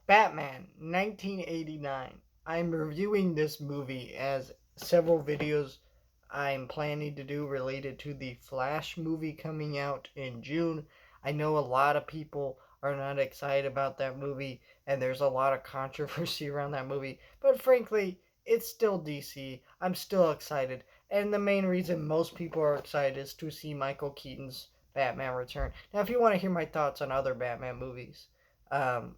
Batman, 1989. I'm reviewing this movie as several videos I'm planning to do related to the Flash movie coming out in June. I know a lot of people are not excited about that movie, and there's a lot of controversy around that movie, but frankly, it's still DC. I'm still excited, and the main reason most people are excited is to see Michael Keaton's Batman return. Now, if you want to hear my thoughts on other Batman movies,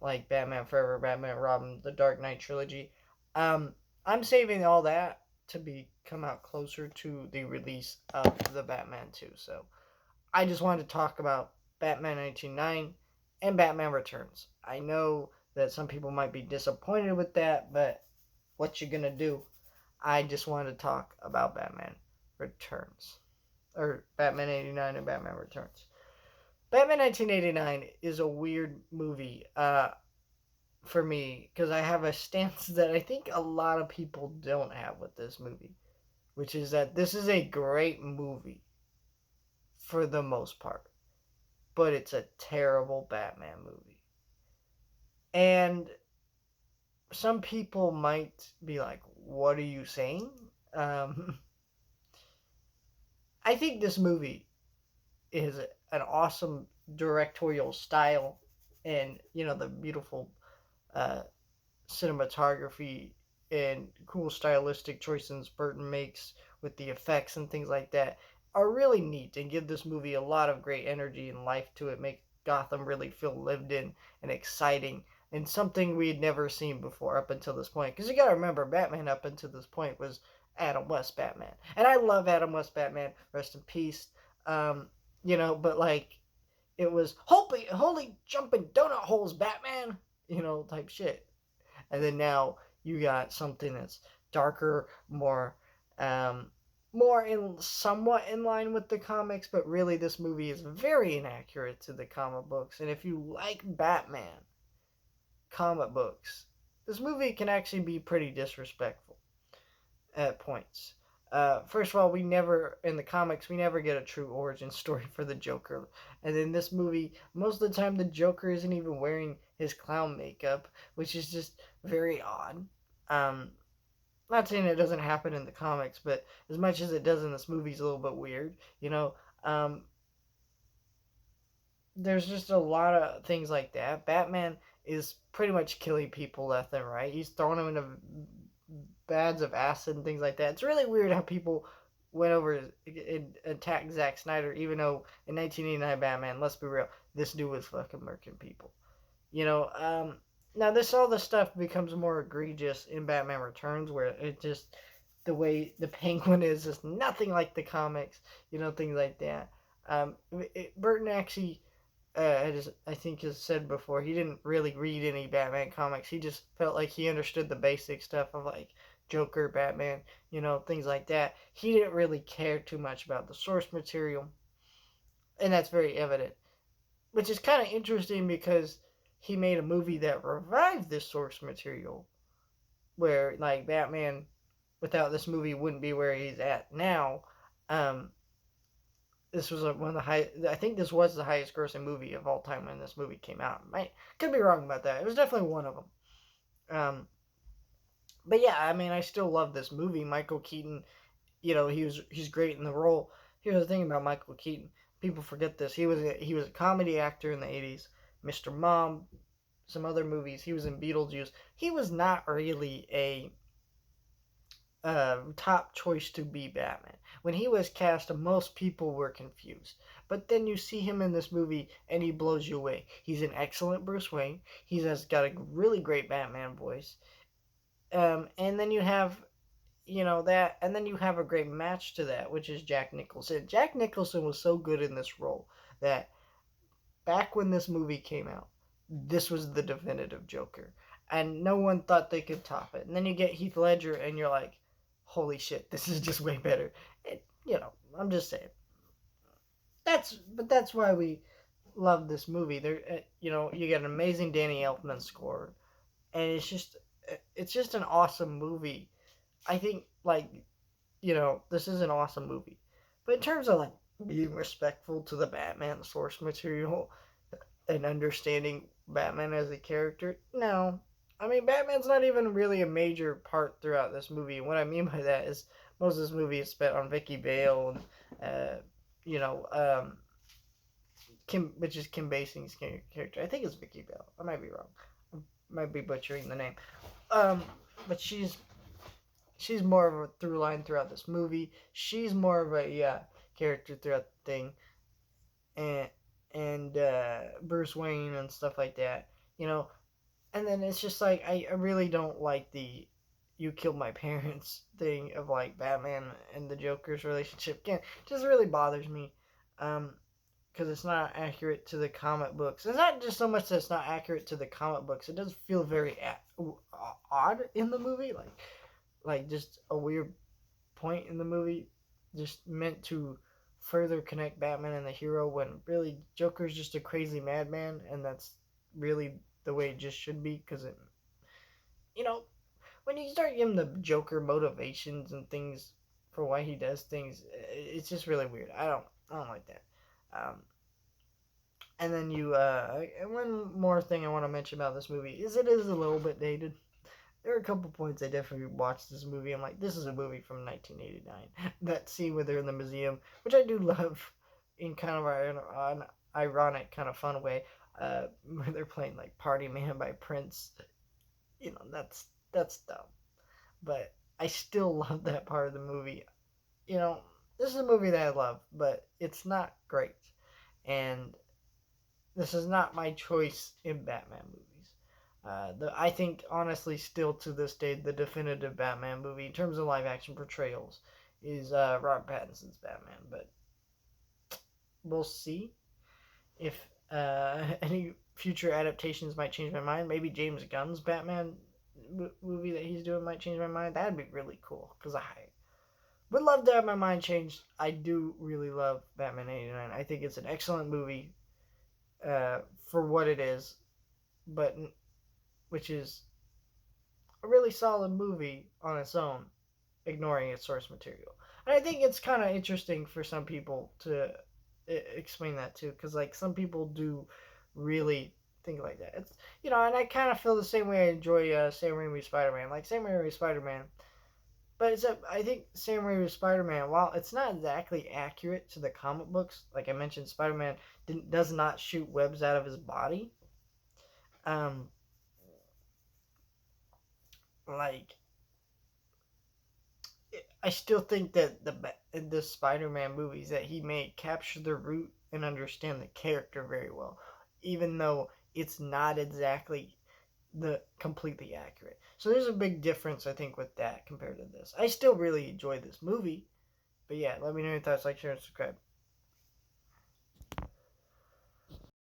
like Batman Forever, Batman Robin, the Dark Knight trilogy. Um, I'm saving all that to be come out closer to the release of the Batman 2. So I just wanted to talk about Batman 1989 and Batman Returns. I know that some people might be disappointed with that, but what you gonna do? I just wanted to talk about Batman Returns or Batman 89 and Batman Returns. Batman 1989 is a weird movie for me because I have a stance that I think a lot of people don't have with this movie, which is that this is a great movie for the most part, but it's a terrible Batman movie. And some people might be like, what are you saying? Um, I think this movie is an awesome directorial style and, the beautiful uh, cinematography and cool stylistic choices Burton makes with the effects and things like that are really neat and give this movie a lot of great energy and life to it, make Gotham really feel lived in and exciting and something we had never seen before up until this point. Because you gotta remember, Batman up until this point was Adam West Batman. And I love Adam West Batman, rest in peace. Um, but like it was holy jumping donut holes Batman, type shit. And then now you got something that's darker, um, more in somewhat in line with the comics, but really this movie is very inaccurate to the comic books. And if you like Batman comic books, this movie can actually be pretty disrespectful at points. First of all, we never in the comics we never get a true origin story for the Joker, and in this movie, most of the time the Joker isn't even wearing his clown makeup, which is just very odd. Um, Not saying it doesn't happen in the comics, but as much as it does in this movie, is a little bit weird. Um, there's just a lot of things like that. Batman is pretty much killing people left and right. He's throwing them into bads of acid and things like that. It's really weird how people went over and attacked Zack Snyder, even though in 1989 Batman, let's be real, this dude was fucking murking people. You know, now all this stuff becomes more egregious in Batman Returns, where it just the way the Penguin is just nothing like the comics. Things like that. Burton actually I think has said before, he didn't really read any Batman comics. He just felt like he understood the basic stuff of like Joker, Batman, things like that. He didn't really care too much about the source material, and that's very evident. Which is kind of interesting because he made a movie that revived this source material, where like Batman without this movie wouldn't be where he's at now. Um, this was one of the high. I think this was the highest grossing movie of all time when this movie came out. I could be wrong about that. It was definitely one of them. But yeah, I mean, I still love this movie. Michael Keaton, he's great in the role. Here's the thing about Michael Keaton: people forget this. He was a comedy actor in the '80s. Mr. Mom, some other movies. He was in Beetlejuice. He was not really a top choice to be Batman. When he was cast, most people were confused. But then you see him in this movie and he blows you away. He's an excellent Bruce Wayne. He's has got a really great Batman voice. And then you have, that, and then you have a great match to that, which is Jack Nicholson. Jack Nicholson was so good in this role that back when this movie came out, this was the definitive Joker. And no one thought they could top it. And then you get Heath Ledger, and you're like, holy shit, this is just way better. I'm just saying. That's why we love this movie. You get an amazing Danny Elfman score, and it's just an awesome movie. I think this is an awesome movie, but in terms of being respectful to the Batman source material and understanding Batman as a character. No. I mean, Batman's not even really a major part throughout this movie. And what I mean by that is most of this movie is spent on Vicky Vale and, you know, which is Kim Basing's character. I think it's Vicky Vale. I might be wrong. I might be butchering the name. Um, but she's more of a through line throughout this movie. She's more of a character throughout the thing, and Bruce Wayne and stuff like that. You know, and then it's just like I really don't like the "you killed my parents" thing of like Batman and the Joker's relationship. Again, it just really bothers me. Because it's not accurate to the comic books. It's not just so much that it's not accurate to the comic books. It does feel very odd in the movie, like just a weird point in the movie, just meant to further connect Batman and the hero when really Joker's just a crazy madman, and that's really the way it just should be. Because it, you know, when you start giving the Joker motivations and things for why he does things, it's just really weird. I don't like that. And then one more thing I want to mention about this movie is it is a little bit dated. There are a couple points I definitely watched this movie. I'm like, this is a movie from 1989. That scene where they're in the museum, which I do love, in kind of an ironic, kind of fun way, where they're playing like "Party Man" by Prince. You know, that's dumb, but I still love that part of the movie. You know, this is a movie that I love, but it's not great, and this is not my choice in Batman movies. I think, honestly, still to this day, the definitive Batman movie, in terms of live action portrayals, is Robert Pattinson's Batman. But we'll see if any future adaptations might change my mind. Maybe James Gunn's Batman movie that he's doing might change my mind. That'd be really cool, because I would love to have my mind changed. I do really love Batman 89. I think it's an excellent movie for what it is, but which is a really solid movie on its own, ignoring its source material. And I think it's kind of interesting for some people to explain that too, because like some people do really think like that. It's and I kind of feel the same way. I enjoy Sam Raimi's Spider-Man, like Sam Raimi's Spider-Man. But I think Sam Raimi's Spider-Man, while it's not exactly accurate to the comic books, like I mentioned, Spider-Man does not shoot webs out of his body. Um, like I still think that the Spider-Man movies that he made capture the root and understand the character very well, even though it's not exactly the completely accurate. So there's a big difference, I think, with that compared to this. I still really enjoy this movie, but yeah, let me know your thoughts, like, share, and subscribe.